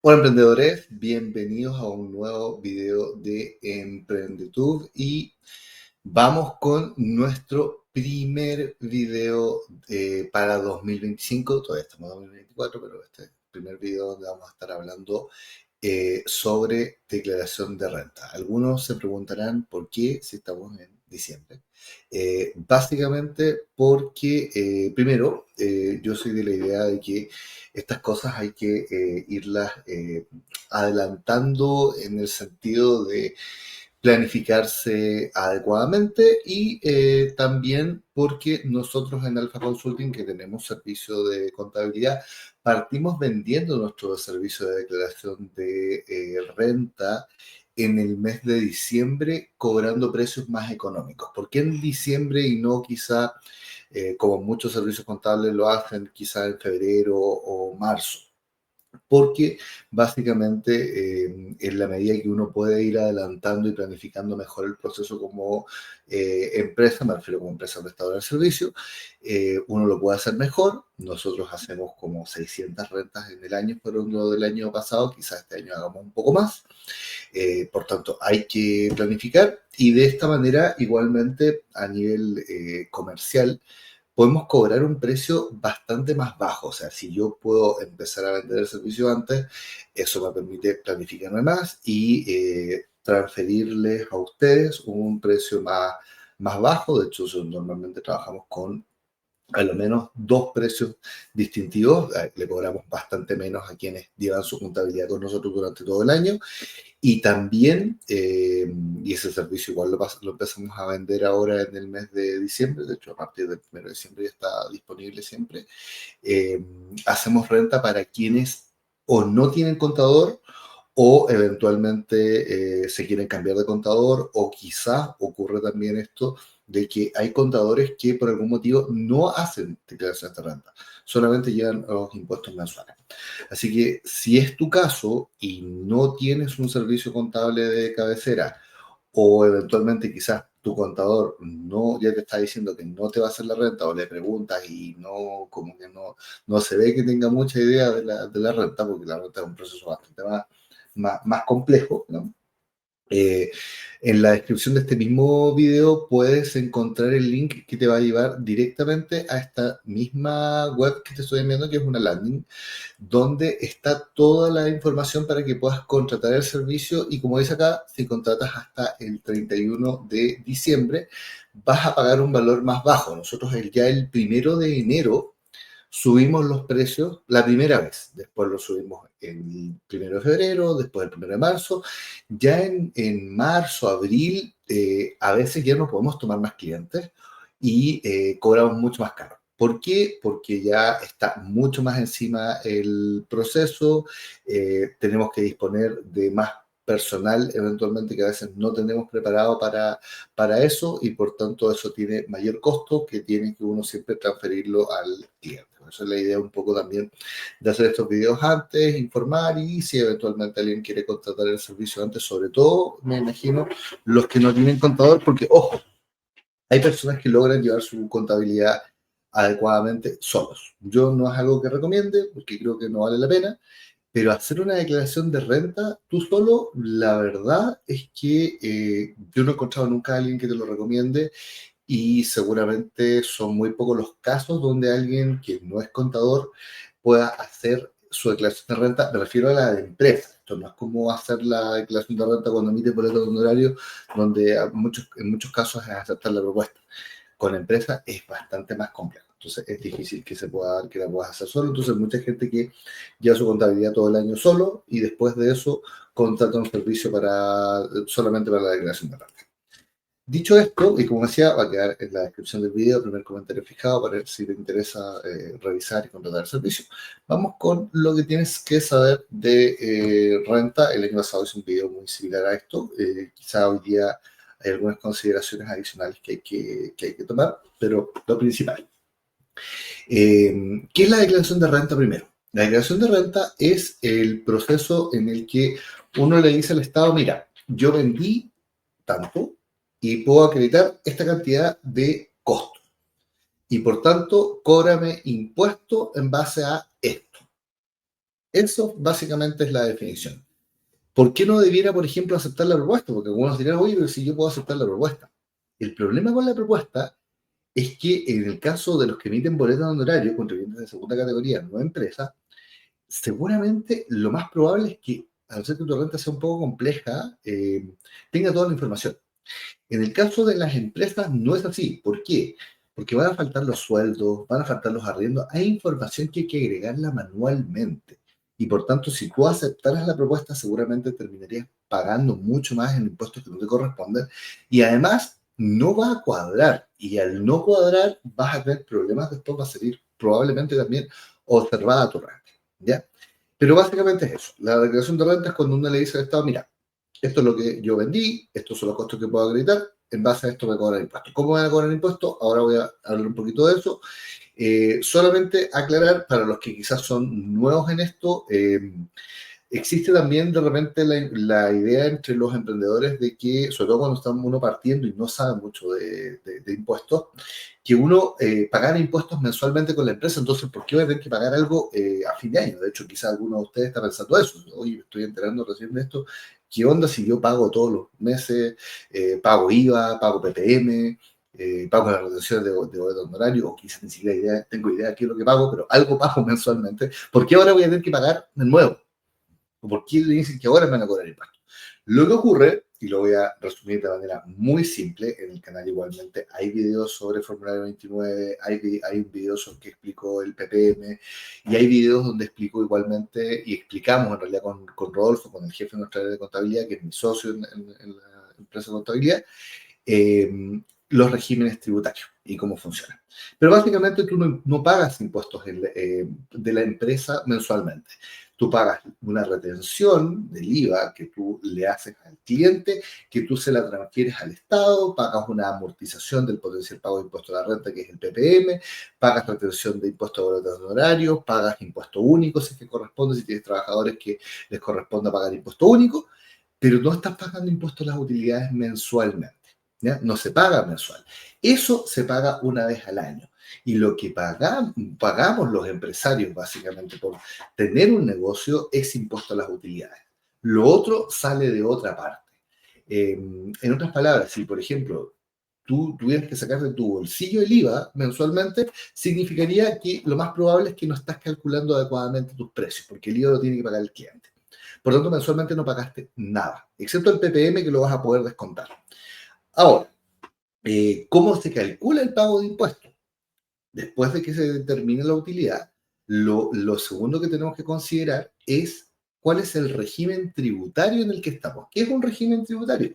Hola emprendedores, bienvenidos a un nuevo video de EmprendeTube y vamos con nuestro primer video para 2025. Todavía estamos en 2024, pero este es el primer video donde vamos a estar hablando sobre declaración de renta. Algunos se preguntarán por qué si estamos en diciembre. Básicamente porque, primero, yo soy de la idea de que estas cosas hay que irlas adelantando en el sentido de planificarse adecuadamente y también porque nosotros en Alpha Consulting, que tenemos servicio de contabilidad, partimos vendiendo nuestro servicio de declaración de renta en el mes de diciembre, cobrando precios más económicos. ¿Por qué en diciembre y no quizá, como muchos servicios contables lo hacen, quizá en febrero o marzo? Porque básicamente en la medida que uno puede ir adelantando y planificando mejor el proceso como empresa, me refiero como empresa prestadora de servicio, uno lo puede hacer mejor. Nosotros hacemos como 600 rentas en el año, pero lo del año pasado, quizás este año hagamos un poco más. Por tanto, hay que planificar y de esta manera, igualmente a nivel comercial, podemos cobrar un precio bastante más bajo. O sea, si yo puedo empezar a vender el servicio antes, eso me permite planificarme más y transferirles a ustedes un precio más bajo. De hecho, normalmente trabajamos con a lo menos dos precios distintivos. Le cobramos bastante menos a quienes llevan su contabilidad con nosotros durante todo el año y también, y ese servicio igual lo empezamos a vender ahora en el mes de diciembre. De hecho a partir del 1 de diciembre ya está disponible siempre. eh, Hacemos renta para quienes o no tienen contador o eventualmente se quieren cambiar de contador, o quizás ocurre también esto de que hay contadores que por algún motivo no hacen declaración de renta, solamente llevan los impuestos mensuales. Así que si es tu caso y no tienes un servicio contable de cabecera, o eventualmente quizás tu contador no ya te está diciendo que no te va a hacer la renta, o le preguntas y no, como que no se ve que tenga mucha idea de la renta, porque la renta es un proceso bastante más complejo, ¿no? Eh, en la descripción de este mismo video puedes encontrar el link que te va a llevar directamente a esta misma web que te estoy enviando, que es una landing, donde está toda la información para que puedas contratar el servicio. Y como dice acá, si contratas hasta el 31 de diciembre, vas a pagar un valor más bajo. Nosotros ya el 1 de enero subimos los precios la primera vez, después los subimos el 1 de febrero, después el 1 de marzo. Ya en marzo, abril, a veces ya no podemos tomar más clientes y cobramos mucho más caro. ¿Por qué? Porque ya está mucho más encima el proceso. Tenemos que disponer de más personal eventualmente que a veces no tenemos preparado para eso, y por tanto eso tiene mayor costo que tiene que uno siempre transferirlo al cliente. Esa es la idea un poco también de hacer estos videos antes, informar, y si eventualmente alguien quiere contratar el servicio antes, sobre todo me imagino los que no tienen contador, porque ojo, hay personas que logran llevar su contabilidad adecuadamente solos. Yo no es algo que recomiende porque creo que no vale la pena, pero hacer una declaración de renta tú solo, la verdad es que yo no he encontrado nunca a alguien que te lo recomiende, y seguramente son muy pocos los casos donde alguien que no es contador pueda hacer su declaración de renta. Me refiero a la de empresa. Esto no es como hacer la declaración de renta cuando emite boleto de honorario, donde en muchos casos es aceptar la propuesta. Con empresa es bastante más complejo. Entonces es difícil que se pueda dar, que la puedas hacer solo. Entonces mucha gente que lleva su contabilidad todo el año solo y después de eso contrata un servicio solamente para la declaración de renta. Dicho esto, y como decía, va a quedar en la descripción del video el primer comentario fijado para ver si te interesa revisar y contratar el servicio. Vamos con lo que tienes que saber de renta. El año pasado hice un video muy similar a esto. Quizá hoy día hay algunas consideraciones adicionales que hay que tomar, pero lo principal. ¿Qué es la declaración de renta primero? La declaración de renta es el proceso en el que uno le dice al Estado: mira, yo vendí tanto y puedo acreditar esta cantidad de costo, y por tanto cóbrame impuesto en base a esto. Eso básicamente es la definición. ¿Por qué no debiera, por ejemplo, aceptar la propuesta? Porque algunos dirán, oye, pero si yo puedo aceptar la propuesta. El problema con la propuesta es que en el caso de los que emiten boletas de honorario, contribuyentes de segunda categoría, no empresas, seguramente lo más probable es que, a no ser que tu renta sea un poco compleja, tenga toda la información. En el caso de las empresas no es así. ¿Por qué? Porque van a faltar los sueldos, van a faltar los arriendos. Hay información que hay que agregarla manualmente. Y por tanto, si tú aceptaras la propuesta, seguramente terminarías pagando mucho más en impuestos que no te corresponden. Y además, no va a cuadrar. Y al no cuadrar, vas a tener problemas después, va a salir probablemente también observada tu renta. ¿Ya? Pero básicamente es eso. La declaración de renta es cuando uno le dice al Estado, mira, esto es lo que yo vendí, estos son los costos que puedo acreditar, en base a esto me cobran impuestos. ¿Cómo van a cobrar impuestos? Ahora voy a hablar un poquito de eso. Solamente aclarar para los que quizás son nuevos en esto, existe también de repente la idea entre los emprendedores de que, sobre todo cuando está uno partiendo y no sabe mucho de impuestos, que uno pagara impuestos mensualmente con la empresa, entonces, ¿por qué voy a tener que pagar algo a fin de año? De hecho, quizás alguno de ustedes está pensando eso. Oye, me estoy enterando recién de esto. ¿Qué onda si yo pago todos los meses, pago IVA, pago PPM, pago las retenciones de boleto honorario, o quizás ni siquiera tengo idea de qué es lo que pago, pero algo pago mensualmente? ¿Por qué ahora voy a tener que pagar de nuevo? ¿O por qué le dicen que ahora me van a cobrar impuestos? Lo que ocurre, y lo voy a resumir de manera muy simple, en el canal igualmente hay videos sobre Formulario 29, hay un video sobre que explico el PPM, y hay videos donde explico igualmente, y explicamos en realidad con Rodolfo, con el jefe de nuestra área de contabilidad, que es mi socio en la empresa de contabilidad, eh, los regímenes tributarios y cómo funcionan. Pero básicamente tú no pagas impuestos de la empresa mensualmente. Tú pagas una retención del IVA que tú le haces al cliente, que tú se la transfieres al Estado, pagas una amortización del potencial pago de impuesto a la renta, que es el PPM, pagas retención de impuestos a boletos honorarios, pagas impuesto único si es que corresponde, si tienes trabajadores que les corresponda pagar impuesto único, pero no estás pagando impuestos a las utilidades mensualmente. ¿Ya? No se paga mensual. Eso se paga una vez al año. Y lo que pagamos los empresarios básicamente por tener un negocio es impuesto a las utilidades. Lo otro sale de otra parte. En otras palabras, si por ejemplo tú tuvieras que sacar de tu bolsillo el IVA mensualmente, significaría que lo más probable es que no estás calculando adecuadamente tus precios, porque el IVA lo tiene que pagar el cliente. Por lo tanto, mensualmente no pagaste nada, excepto el PPM que lo vas a poder descontar. Ahora, ¿cómo se calcula el pago de impuestos? Después de que se determine la utilidad, lo segundo que tenemos que considerar es cuál es el régimen tributario en el que estamos. ¿Qué es un régimen tributario?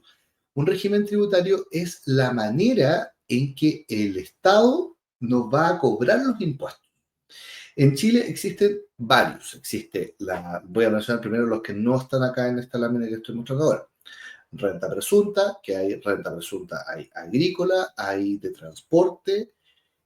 Un régimen tributario es la manera en que el Estado nos va a cobrar los impuestos. En Chile existen varios. Voy a mencionar primero los que no están acá en esta lámina que estoy mostrando ahora. Renta presunta, que hay renta presunta, hay agrícola, hay de transporte,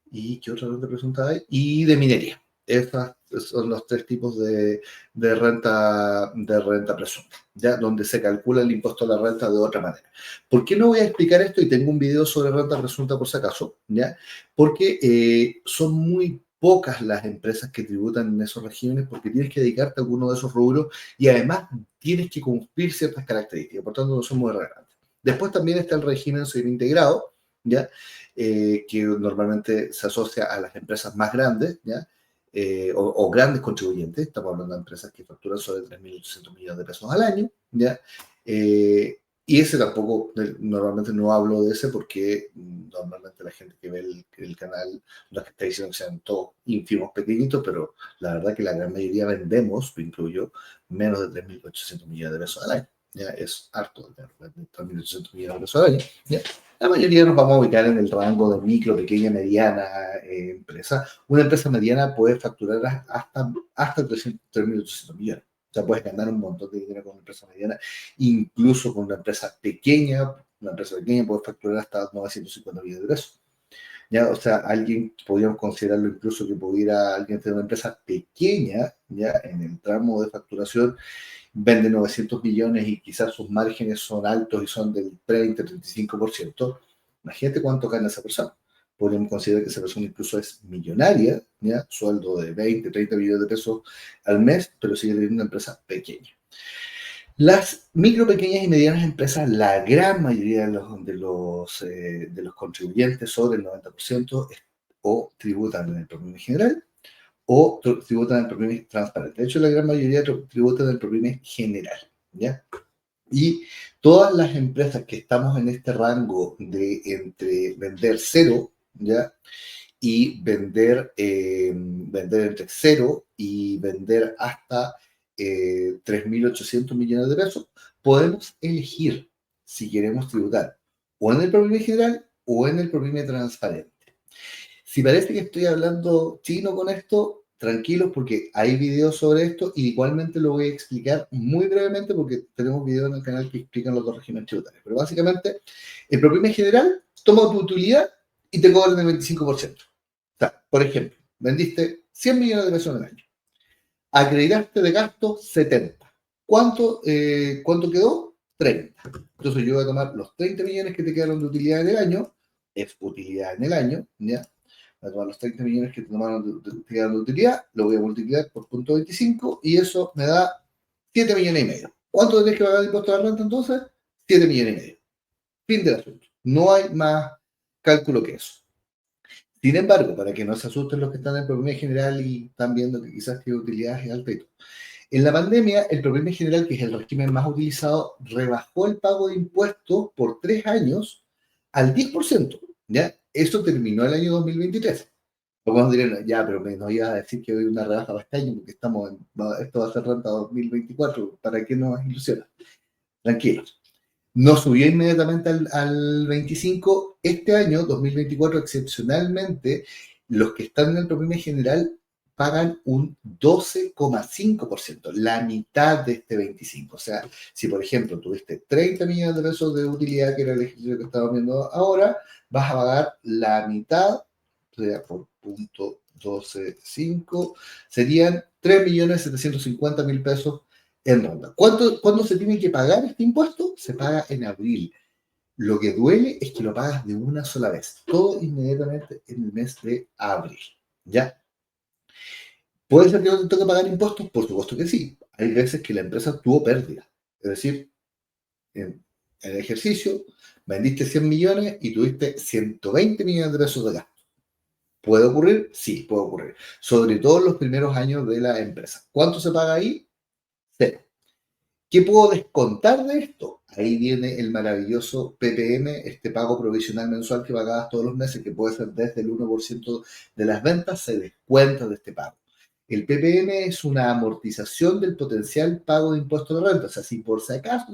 ¿y qué otra renta presunta hay? Y de minería. Estos son los tres tipos de renta presunta, ¿ya? Donde se calcula el impuesto a la renta de otra manera. ¿Por qué no voy a explicar esto? Y tengo un video sobre renta presunta por si acaso, ¿ya? Porque son muy pocas las empresas que tributan en esos regímenes porque tienes que dedicarte a alguno de esos rubros y además tienes que cumplir ciertas características, por tanto no son muy relevantes. Después también está el régimen integrado, ¿ya? Que normalmente se asocia a las empresas más grandes, ¿ya? O grandes contribuyentes, estamos hablando de empresas que facturan sobre 3.800 millones de pesos al año, ¿ya? Y ese tampoco, normalmente no hablo de ese porque normalmente la gente que ve el canal, no es que esté diciendo que sean todos ínfimos, pequeñitos, pero la verdad que la gran mayoría vendemos, lo incluyo, menos de 3.800 millones de pesos al año. ¿Ya? Es harto de 3.800 millones de pesos al año. ¿Ya? La mayoría nos vamos a ubicar en el rango de micro, pequeña, mediana empresa. Una empresa mediana puede facturar hasta 3.800 millones. O sea, puedes ganar un montón de dinero con una empresa mediana, incluso con una empresa pequeña. Una empresa pequeña puede facturar hasta 950 millones de pesos. ¿Ya? O sea, podríamos considerarlo incluso que pudiera alguien tener una empresa pequeña, ya en el tramo de facturación, vende 900 millones y quizás sus márgenes son altos y son del 30-35%, imagínate cuánto gana esa persona. podemos considerar que esa persona incluso es millonaria, ¿ya? Sueldo de 20, 30 millones de pesos al mes, pero sigue teniendo una empresa pequeña. Las micro, pequeñas y medianas empresas, la gran mayoría de los contribuyentes, sobre el 90%, o tributan en el ProPyME general o tributan en el ProPyME transparente. De hecho, la gran mayoría tributan en el ProPyME general, ¿ya? Y todas las empresas que estamos en este rango de entre vender cero, ¿ya? Y vender entre cero y vender hasta 3.800 millones de pesos, podemos elegir si queremos tributar o en el ProPyME general o en el ProPyME transparente. Si parece que estoy hablando chino con esto, tranquilos porque hay videos sobre esto y igualmente lo voy a explicar muy brevemente porque tenemos videos en el canal que explican los dos regímenes tributarios. Pero básicamente, el ProPyME general toma tu utilidad y te cobra el 25%. O sea, por ejemplo, vendiste 100 millones de pesos en el año. Acreditaste de gasto 70. ¿Cuánto quedó? 30. Entonces yo voy a tomar los 30 millones que te quedaron de utilidad en el año, es utilidad en el año, ¿ya? Voy a tomar los 30 millones que te quedaron de utilidad, lo voy a multiplicar por 0.25 y eso me da 7 millones y medio. ¿Cuánto tenés que pagar de impuesto a la renta entonces? 7 millones y medio. Fin del asunto. No hay más cálculo que eso. Sin embargo, para que no se asusten los que están en el ProPyME general y están viendo que quizás tiene utilidades altas y todo. En la pandemia, el ProPyME general, que es el régimen más utilizado, rebajó el pago de impuestos por 3 años al 10%, ¿ya? Eso terminó el año 2023. Algunos dirán, ya, pero me no iba a decir que hoy una rebaja para este año, porque esto va a ser renta 2024, ¿para qué nos ilusiona? Tranquilos. No subió inmediatamente al 25. Este año, 2024, excepcionalmente, los que están en el ProPyME general pagan un 12,5%, la mitad de este 25. O sea, si por ejemplo tuviste 30 millones de pesos de utilidad, que era el ejercicio que estamos viendo ahora, vas a pagar la mitad, o sea, por punto 12,5, serían 3.750.000 pesos en ronda. ¿Cuándo se tiene que pagar este impuesto? Se paga en abril. Lo que duele es que lo pagas de una sola vez, todo inmediatamente en el mes de abril. ¿Ya? ¿Puede ser que no te toque pagar impuestos? Por supuesto que sí. Hay veces que la empresa tuvo pérdida. Es decir, en el ejercicio vendiste 100 millones y tuviste 120 millones de pesos de gasto. ¿Puede ocurrir? Sí, puede ocurrir. Sobre todo en los primeros años de la empresa. ¿Cuánto se paga ahí? Cero. ¿Qué puedo descontar de esto? Ahí viene el maravilloso PPM, este pago provisional mensual que pagabas todos los meses, que puede ser desde el 1% de las ventas, se descuenta de este pago. El PPM es una amortización del potencial pago de impuesto de renta. O sea, si por si acaso te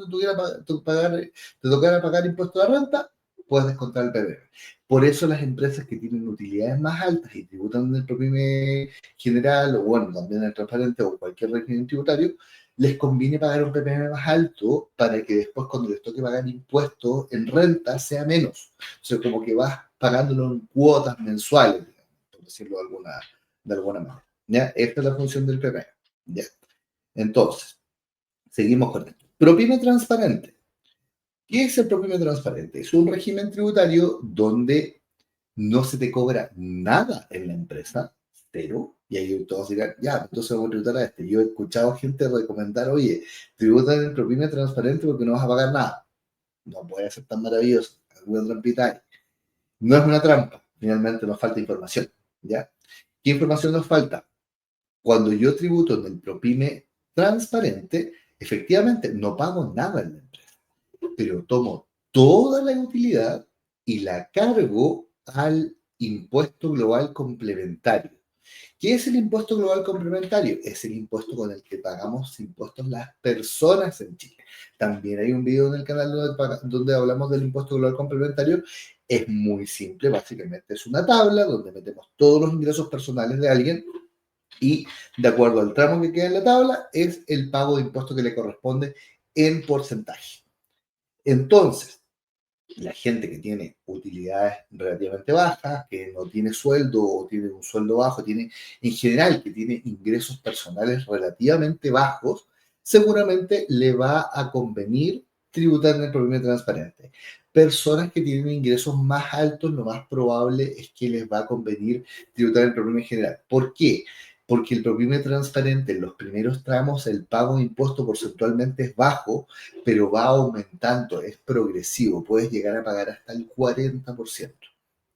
tocara pagar impuesto de renta, puedes descontar el PPM. Por eso las empresas que tienen utilidades más altas y tributan en el PPM general, o bueno, también en el transparente o cualquier régimen tributario, les conviene pagar un PPM más alto para que después cuando les toque pagar impuestos en renta sea menos. O sea, como que vas pagándolo en cuotas mensuales, digamos, por decirlo de alguna manera. ¿Ya? Esta es la función del PPM. ¿Ya? Entonces, seguimos con esto. ProPyME transparente. ¿Qué es el ProPyME transparente? Es un régimen tributario donde no se te cobra nada en la empresa, cero, y ahí todos dirán, ya, entonces vamos a tributar a este. Yo he escuchado gente recomendar, oye, tributa en el ProPyME transparente porque no vas a pagar nada. No puede ser tan maravilloso, alguna trampita hay. No es una trampa, finalmente nos falta información, ¿ya? ¿Qué información nos falta? Cuando yo tributo en el ProPyME transparente, efectivamente no pago nada en la empresa, pero tomo toda la utilidad y la cargo al impuesto global complementario. ¿Qué es el impuesto global complementario? Es el impuesto con el que pagamos impuestos las personas en Chile. También hay un video en el canal donde hablamos del impuesto global complementario. Es muy simple, básicamente es una tabla donde metemos todos los ingresos personales de alguien y de acuerdo al tramo que queda en la tabla es el pago de impuesto que le corresponde en porcentaje. Entonces, la gente que tiene utilidades relativamente bajas, que no tiene sueldo o tiene un sueldo bajo, tiene en general que tiene ingresos personales relativamente bajos, seguramente le va a convenir tributar en el perímetro transparente. Personas que tienen ingresos más altos, lo más probable es que les va a convenir tributar en el perímetro general. ¿Por qué? Porque el perímetro transparente en los primeros tramos, el pago de impuesto porcentualmente es bajo, pero va aumentando, es progresivo. Puedes llegar a pagar hasta el 40%,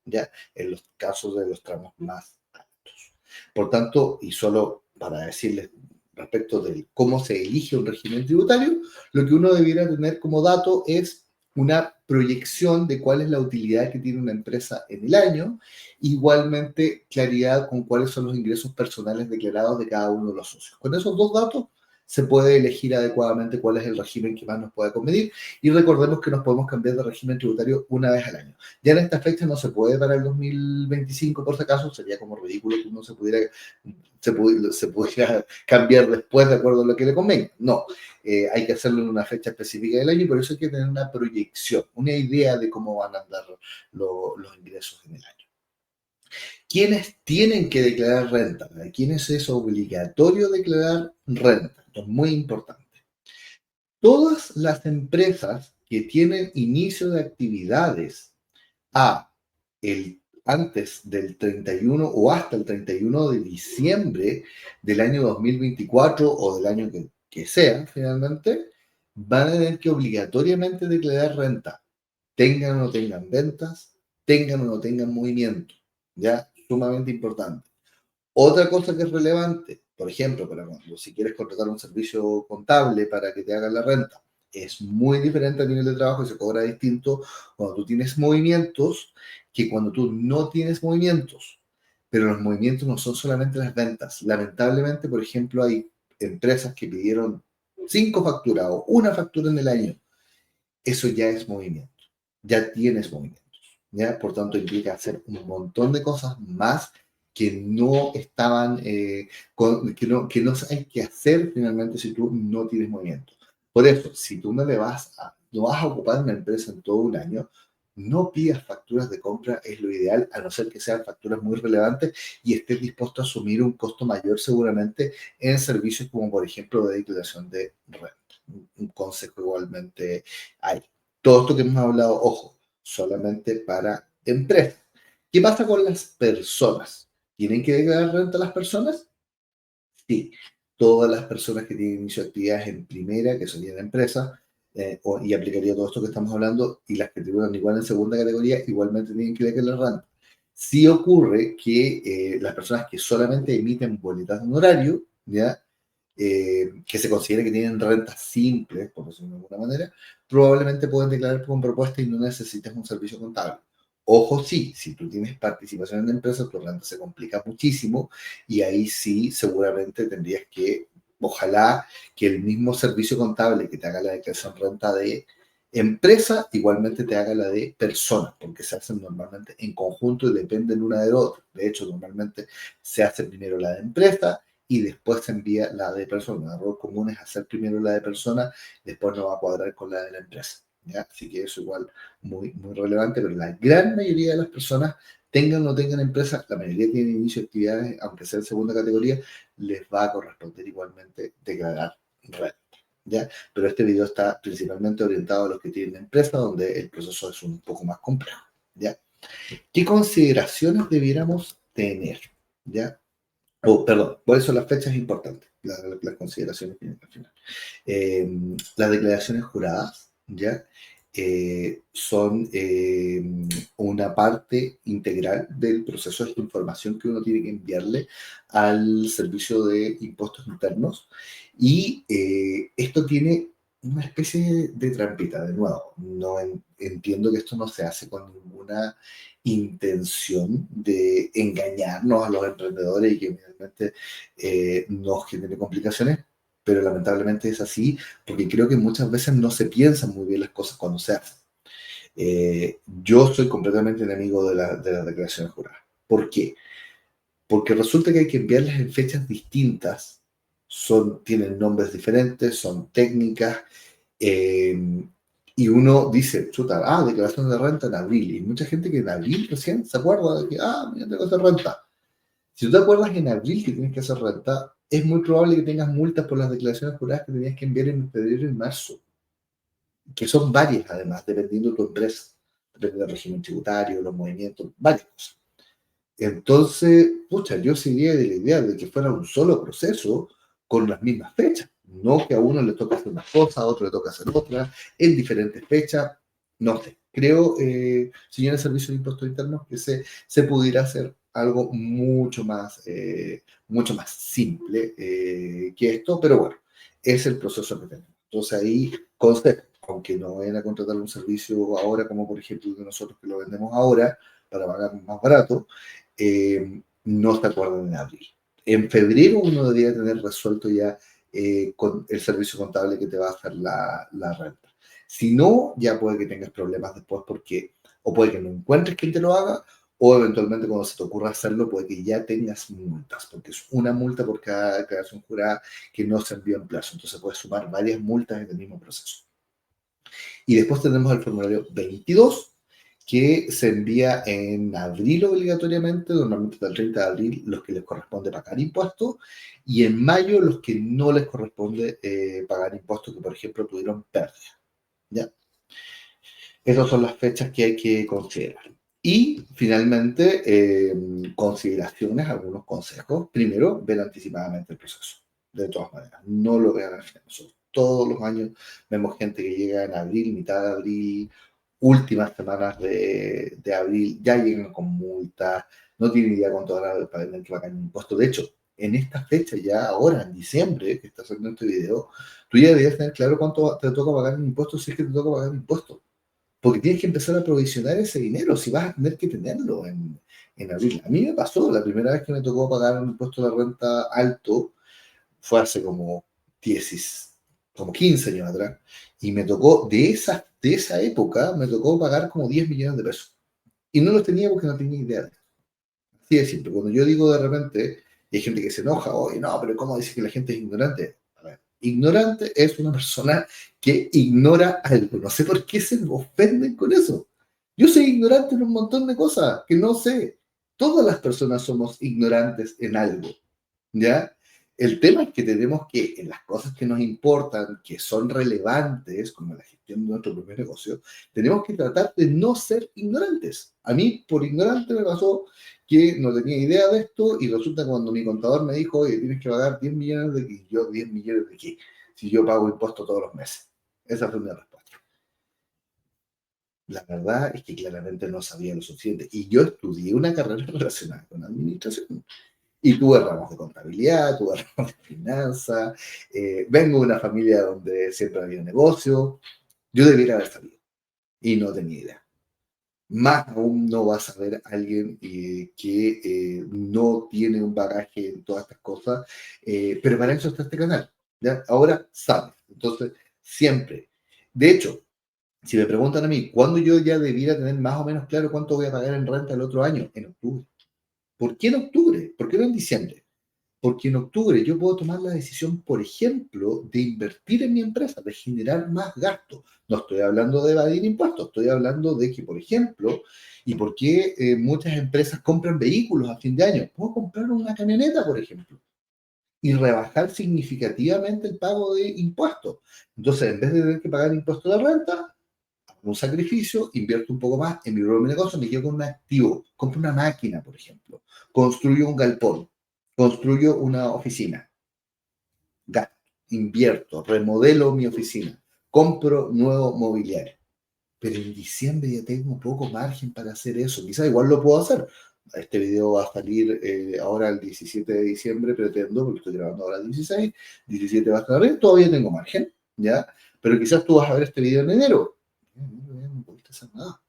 ¿ya? En los casos de los tramos más altos. Por tanto, y solo para decirles respecto de cómo se elige un régimen tributario, lo que uno debiera tener como dato es una proyección de cuál es la utilidad que tiene una empresa en el año, igualmente claridad con cuáles son los ingresos personales declarados de cada uno de los socios. Con esos dos datos se puede elegir adecuadamente cuál es el régimen que más nos pueda convenir y recordemos que nos podemos cambiar de régimen tributario una vez al año. Ya en esta fecha no se puede para el 2025, por si acaso, sería como ridículo que uno se pudiera cambiar después de acuerdo a lo que le convenga. No, hay que hacerlo en una fecha específica del año y por eso hay que tener una proyección, una idea de cómo van a andar los ingresos en el año. ¿Quiénes tienen que declarar renta? ¿Para quiénes es obligatorio declarar renta? Esto es muy importante. Todas las empresas que tienen inicio de actividades antes del 31 o hasta el 31 de diciembre del año 2024 o del año que sea, finalmente, van a tener que obligatoriamente declarar renta, tengan o no tengan ventas, tengan o no tengan movimiento, ya, sumamente importante. Otra cosa que es relevante, por ejemplo, si quieres contratar un servicio contable para que te hagan la renta, es muy diferente a nivel de trabajo y se cobra distinto cuando tú tienes movimientos que cuando tú no tienes movimientos. Pero los movimientos no son solamente las ventas. Lamentablemente, por ejemplo, hay empresas que pidieron 5 facturas o una factura en el año. Eso ya es movimiento. Ya tienes movimientos. ¿Ya? Por tanto, implica hacer un montón de cosas más que no estaban, que no hay que hacer finalmente si tú no tienes movimiento. Por eso, si tú no vas a ocupar una empresa en todo un año, no pidas facturas de compra, es lo ideal, a no ser que sean facturas muy relevantes y estés dispuesto a asumir un costo mayor seguramente en servicios como por ejemplo de declaración de renta. Un consejo igualmente hay. Todo esto que hemos hablado, ojo, solamente para empresas. ¿Qué pasa con las personas? ¿Tienen que declarar renta las personas? Sí. Todas las personas que tienen inicio de actividades en primera, que serían empresas, y aplicaría todo esto que estamos hablando, y las que tributan igual en segunda categoría, igualmente tienen que declarar renta. Sí ocurre que las personas que solamente emiten boletas de honorario, ¿ya? Que se considere que tienen rentas simples, por decirlo de alguna manera, probablemente pueden declarar con propuesta y no necesitas un servicio contable. Ojo, sí, si tú tienes participación en la empresa, tu renta se complica muchísimo y ahí sí seguramente tendrías que, ojalá que el mismo servicio contable que te haga la declaración renta de empresa, igualmente te haga la de persona, porque se hacen normalmente en conjunto y dependen una de la otra. De hecho, normalmente se hace primero la de empresa y después se envía la de persona. Un error común es hacer primero la de persona, después no va a cuadrar con la de la empresa. ¿Ya? Así que eso igual muy, muy relevante, pero la gran mayoría de las personas, tengan o no tengan empresa, la mayoría tienen inicio de actividades, aunque sea en segunda categoría, les va a corresponder igualmente declarar renta. ¿Ya? Pero este video está principalmente orientado a los que tienen empresa, donde el proceso es un poco más complejo. ¿Ya? ¿Qué consideraciones debiéramos tener? ¿Ya? Perdón, ¿cuáles son las fechas importantes? Las consideraciones que vienen al final. Las declaraciones juradas, ¿ya? Son una parte integral del proceso de información que uno tiene que enviarle al servicio de impuestos internos y esto tiene una especie de trampita, de nuevo. No entiendo que esto no se hace con ninguna intención de engañarnos a los emprendedores y que realmente nos genere complicaciones, pero lamentablemente es así, porque creo que muchas veces no se piensan muy bien las cosas cuando se hacen. Yo soy completamente enemigo de las declaraciones juradas. ¿Por qué? Porque resulta que hay que enviarlas en fechas distintas, tienen nombres diferentes, son técnicas, eh, y uno dice, chuta, declaración de renta en abril, y mucha gente que en abril recién se acuerda de que, mira, tengo que hacer renta. Si tú te acuerdas en abril que tienes que hacer renta, es muy probable que tengas multas por las declaraciones juradas que tenías que enviar en febrero y marzo. que son varias además, dependiendo de tu empresa, depende del régimen tributario, los movimientos, varias cosas. Entonces, pucha, yo seguía de la idea de que fuera un solo proceso con las mismas fechas, no que a uno le toca hacer una cosa, a otro le toca hacer otra, en diferentes fechas, no sé. Creo, señor el Servicio de Impuestos Internos, que se pudiera hacer algo mucho más simple que esto, pero bueno, es el proceso que tenemos. Entonces ahí, conste, aunque no vayan a contratar un servicio ahora, como por ejemplo de nosotros que lo vendemos ahora, para pagar más barato, no se acuerdan en abril. En febrero uno debería tener resuelto ya con el servicio contable que te va a hacer la renta. Si no, ya puede que tengas problemas después porque, o puede que no encuentres quien te lo haga, o eventualmente cuando se te ocurra hacerlo, puede que ya tengas multas, porque es una multa por cada declaración jurada que no se envió en plazo. Entonces puedes sumar varias multas en el mismo proceso. Y después tenemos el formulario 22, que se envía en abril obligatoriamente, normalmente hasta el 30 de abril, los que les corresponde pagar impuestos, y en mayo los que no les corresponde pagar impuestos, que por ejemplo tuvieron pérdida. ¿Ya? Esas son las fechas que hay que considerar. Y finalmente, consideraciones, algunos consejos. Primero, ver anticipadamente el proceso. De todas maneras, no lo vean al final. Nosotros todos los años vemos gente que llega en abril, mitad de abril, últimas semanas de abril, ya llegan con multas, no tienen idea cuánto van a tener que pagar el impuesto. De hecho, en esta fecha, ya ahora, en diciembre, que está haciendo este video, tú ya deberías tener claro cuánto te toca pagar el impuesto si es que te toca pagar el impuesto, porque tienes que empezar a provisionar ese dinero, si vas a tener que tenerlo en abril. A mí me pasó, la primera vez que me tocó pagar un impuesto de renta alto fue hace como 10, como 15 años atrás, y me tocó, de esa época, me tocó pagar como 10 millones de pesos. Y no los tenía porque no tenía idea de eso. Así de simple. Cuando yo digo de repente, y hay gente que se enoja, oye, no, pero ¿cómo dice que la gente es ignorante? A ver, ignorante es una persona que ignora algo. No sé por qué se ofenden con eso. Yo soy ignorante en un montón de cosas que no sé. Todas las personas somos ignorantes en algo. ¿Ya? El tema es que tenemos que, en las cosas que nos importan, que son relevantes, como la gestión de nuestro propio negocio, tenemos que tratar de no ser ignorantes. A mí, por ignorante, me pasó que no tenía idea de esto y resulta que cuando mi contador me dijo, oye, tienes que pagar 10 millones de qué, yo, 10 millones de qué, si yo pago impuestos todos los meses. Esa fue mi respuesta. La verdad es que claramente no sabía lo suficiente. Y yo estudié una carrera relacionada con administración. Y tuve ramos de contabilidad, tuve ramos de finanzas, vengo de una familia donde siempre había negocio, yo debiera haber sabido y no tenía idea. Más aún no vas a ver a alguien que no tiene un bagaje en todas estas cosas, pero para eso está este canal. ¿Ya? Ahora sabes. Entonces, siempre. De hecho, si me preguntan a mí, ¿cuándo yo ya debiera tener más o menos claro cuánto voy a pagar en renta el otro año? En octubre. ¿Por qué en octubre? ¿Por qué no en diciembre? Porque en octubre yo puedo tomar la decisión, por ejemplo, de invertir en mi empresa, de generar más gasto. No estoy hablando de evadir impuestos, estoy hablando de que, por ejemplo, y por qué muchas empresas compran vehículos a fin de año. Puedo comprar una camioneta, por ejemplo, y rebajar significativamente el pago de impuestos. Entonces, en vez de tener que pagar impuestos de renta, hago un sacrificio, invierto un poco más en mi propio negocio, me quedo con un activo, compro una máquina, por ejemplo, construyo un galpón, construyo una oficina, gasto, invierto, remodelo mi oficina, compro nuevo mobiliario. Pero en diciembre ya tengo poco margen para hacer eso. Quizás igual lo puedo hacer. Este video va a salir ahora el 17 de diciembre, pretendo, porque estoy grabando ahora el 16, 17 va a estar arriba, todavía tengo margen, ¿ya? Pero quizás tú vas a ver este video en enero. No pudiste hacer nada.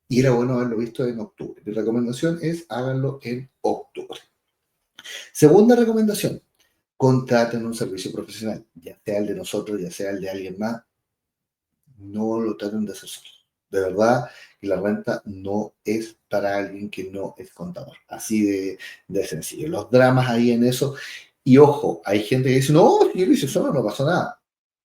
Y era bueno haberlo visto en octubre. Mi recomendación es háganlo en octubre. Segunda recomendación, contraten un servicio profesional, ya sea el de nosotros, ya sea el de alguien más, no lo traten de hacer solos. De verdad que la renta no es para alguien que no es contador. Así de sencillo. Los dramas ahí en eso. Y ojo, hay gente que dice, no, yo lo hice solo, no pasó nada.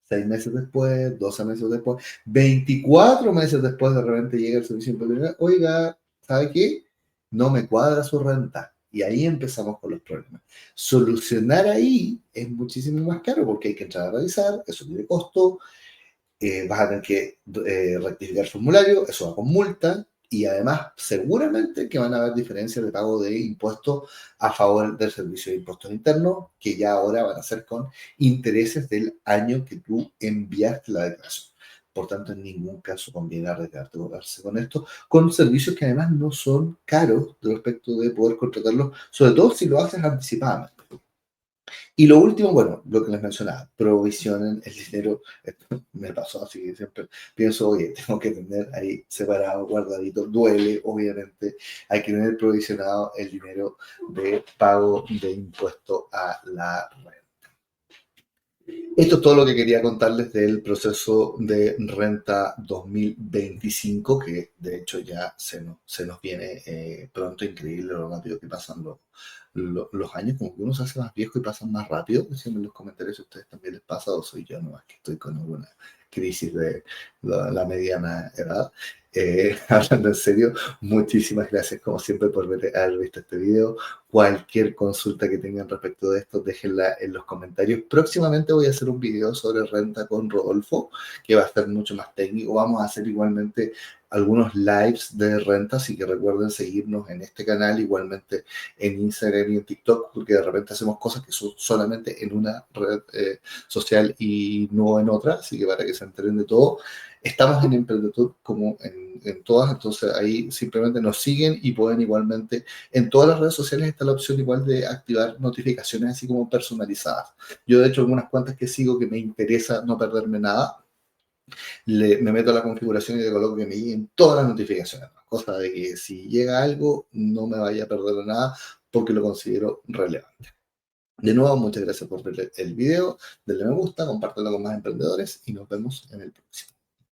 6 meses después, 12 meses después, 24 meses después de repente llega el servicio immobiliario. Oiga, ¿sabe qué? No me cuadra su renta. Y ahí empezamos con los problemas. Solucionar ahí es muchísimo más caro porque hay que entrar a revisar, eso tiene costo, vas a tener que rectificar el formulario, eso va con multa, y además seguramente que van a haber diferencias de pago de impuestos a favor del Servicio de Impuestos Internos, que ya ahora van a ser con intereses del año que tú enviaste la declaración. Por tanto, en ningún caso conviene arriesgarte a cobrarse con esto, con servicios que además no son caros respecto de poder contratarlos, sobre todo si lo haces anticipadamente. Y lo último, bueno, lo que les mencionaba, provisionen el dinero. Esto me pasó así que siempre pienso, oye, tengo que tener ahí separado, guardadito, duele, obviamente, hay que tener provisionado el dinero de pago de impuesto a la renta. Esto es todo lo que quería contarles del proceso de renta 2025, que de hecho ya se nos viene pronto, increíble lo rápido que pasan los años, como que uno se hace más viejo y pasan más rápido. Decíenme en los comentarios si a ustedes también les pasa o soy yo nomás que estoy con alguna crisis de la mediana edad. Hablando en serio, muchísimas gracias como siempre por haber visto este video. Cualquier consulta que tengan respecto de esto, déjenla en los comentarios. Próximamente voy a hacer un video sobre renta con Rodolfo, que va a estar mucho más técnico. Vamos a hacer igualmente algunos lives de renta, así que recuerden seguirnos en este canal, igualmente en Instagram y en TikTok, porque de repente hacemos cosas que son solamente en una red social y no en otra, así que para que se enteren de todo. Estamos en Emprendedor como en todas, entonces ahí simplemente nos siguen y pueden igualmente en todas las redes sociales está la opción igual de activar notificaciones así como personalizadas. Yo de hecho algunas cuentas que sigo que me interesa no perderme nada, me meto a la configuración y le coloco que me lleguen todas las notificaciones. Cosa de que si llega algo no me vaya a perder nada porque lo considero relevante. De nuevo, muchas gracias por ver el video, denle me gusta, compártelo con más emprendedores y nos vemos en el próximo.